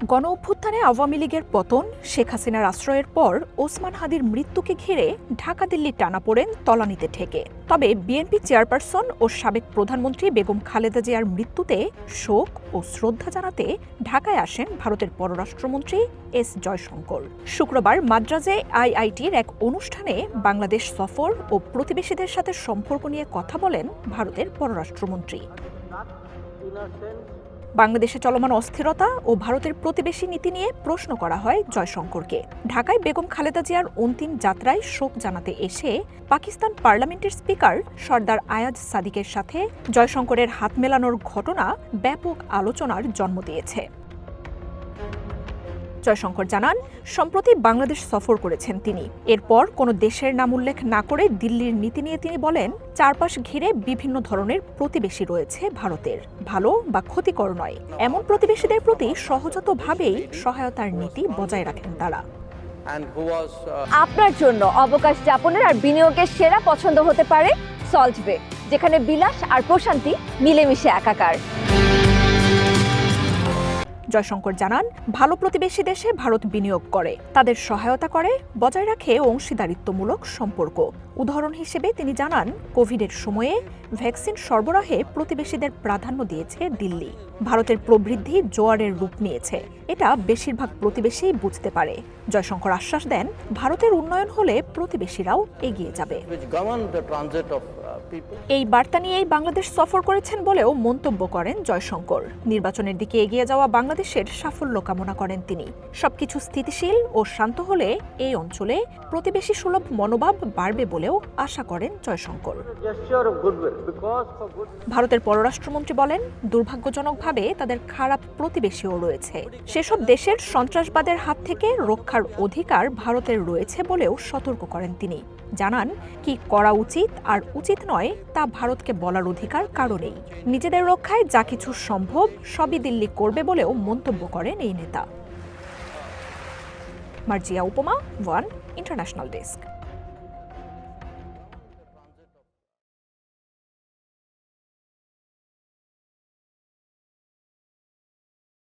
গণঅভ্যুত্থানে আওয়ামী লীগের পতন, শেখ হাসিনার আশ্রয়ের পর ওসমান হাদির মৃত্যুকে ঘিরে ঢাকা দিল্লি টানাপোড়েন তলানিতে ঠেকে। তবে বিএনপি চেয়ারপারসন ও সাবেক প্রধানমন্ত্রী বেগম খালেদা জিয়ার মৃত্যুতে শোক ও শ্রদ্ধা জানাতে ঢাকায় আসেন ভারতের পররাষ্ট্রমন্ত্রী এস জয়শঙ্কর। শুক্রবার মাদ্রাজে আইআইটির এক অনুষ্ঠানে বাংলাদেশ সফর ও প্রতিবেশীদের সাথে সম্পর্ক নিয়ে কথা বলেন ভারতের পররাষ্ট্রমন্ত্রী। বাংলাদেশে চলমান অস্থিরতা ও ভারতের প্রতিবেশী নীতি নিয়ে প্রশ্ন করা হয় জয়শঙ্করকে। ঢাকায় বেগম খালেদা জিয়ার অন্তিম যাত্রায় শোক জানাতে এসে পাকিস্তান পার্লামেন্টের স্পিকার সর্দার আয়াজ সাদিকের সাথে জয়শঙ্করের হাত মেলানোর ঘটনা ব্যাপক আলোচনার জন্ম দিয়েছে। জয়শঙ্কর জানান, সম্প্রতি বাংলাদেশ সফর করেছেন তিনি। এরপর কোনো দেশের নাম উল্লেখ না করে দিল্লির নীতি নিয়ে তিনি বলেন, চারপাশ ঘিরে বিভিন্ন ধরনের প্রতিবেশী রয়েছে ভারতের, ভালো বা ক্ষতিকর নয়। এমন প্রতিবেশীদের প্রতি সহজাতভাবেই সহায়তার নীতি বজায় রাখেন তারা। আপনার জন্য অবকাশ যাপনের আর বিনিয়োগের সেরা পছন্দ হতে পারে সল্ট বে, যেখানে বিলাস আর প্রশান্তি মিলেমিশে একাকার। জয়শঙ্কর জানান, ভালো প্রতিবেশী দেশে ভারত বিনিয়োগ করে, তাদের সহায়তা করে, বজায় রাখে অংশীদারিত্বমূলক সম্পর্ক। উদাহরণ হিসেবে তিনি জানান, কোভিডের সময়ে ভ্যাকসিন সরবরাহে প্রতিবেশীদের প্রাধান্য দিয়েছে দিল্লি। ভারতের প্রবৃদ্ধি জোয়ারের রূপ নিয়েছে, এটা বেশিরভাগ প্রতিবেশীই বুঝতে পারে। জয়শঙ্কর আশ্বাস দেন, ভারতের উন্নয়ন হলে প্রতিবেশীরাও এগিয়ে যাবে। এই বার্তা নিয়েই বাংলাদেশ সফর করেছেন বলেও মন্তব্য করেন জয়শঙ্কর। নির্বাচনের দিকে এগিয়ে যাওয়া বাংলাদেশের সাফল্য কামনা করেন তিনি। সবকিছু স্থিতিশীল ও শান্ত হলে এই অঞ্চলে প্রতিবেশী সুলভ মনোভাব বাড়বে বলেও আশা করেন জয়শঙ্কর। ভারতের পররাষ্ট্রমন্ত্রী বলেন, দুর্ভাগ্যজনকভাবে তাদের খারাপ প্রতিবেশীও রয়েছে। সেসব দেশের সন্ত্রাসবাদের হাত থেকে রক্ষার অধিকার ভারতের রয়েছে বলেও সতর্ক করেন তিনি। জানান, কি করা উচিত আর উচিত নয় তা ভারতকে বলার অধিকার কারো নেই। নিজেদের রক্ষায় যা কিছু সম্ভব সবই দিল্লি করবে বলেও মন্তব্য করেন এই নেতা। মার্জিয়া উপমা, ওয়ান ইন্টারন্যাশনাল ডেস্ক।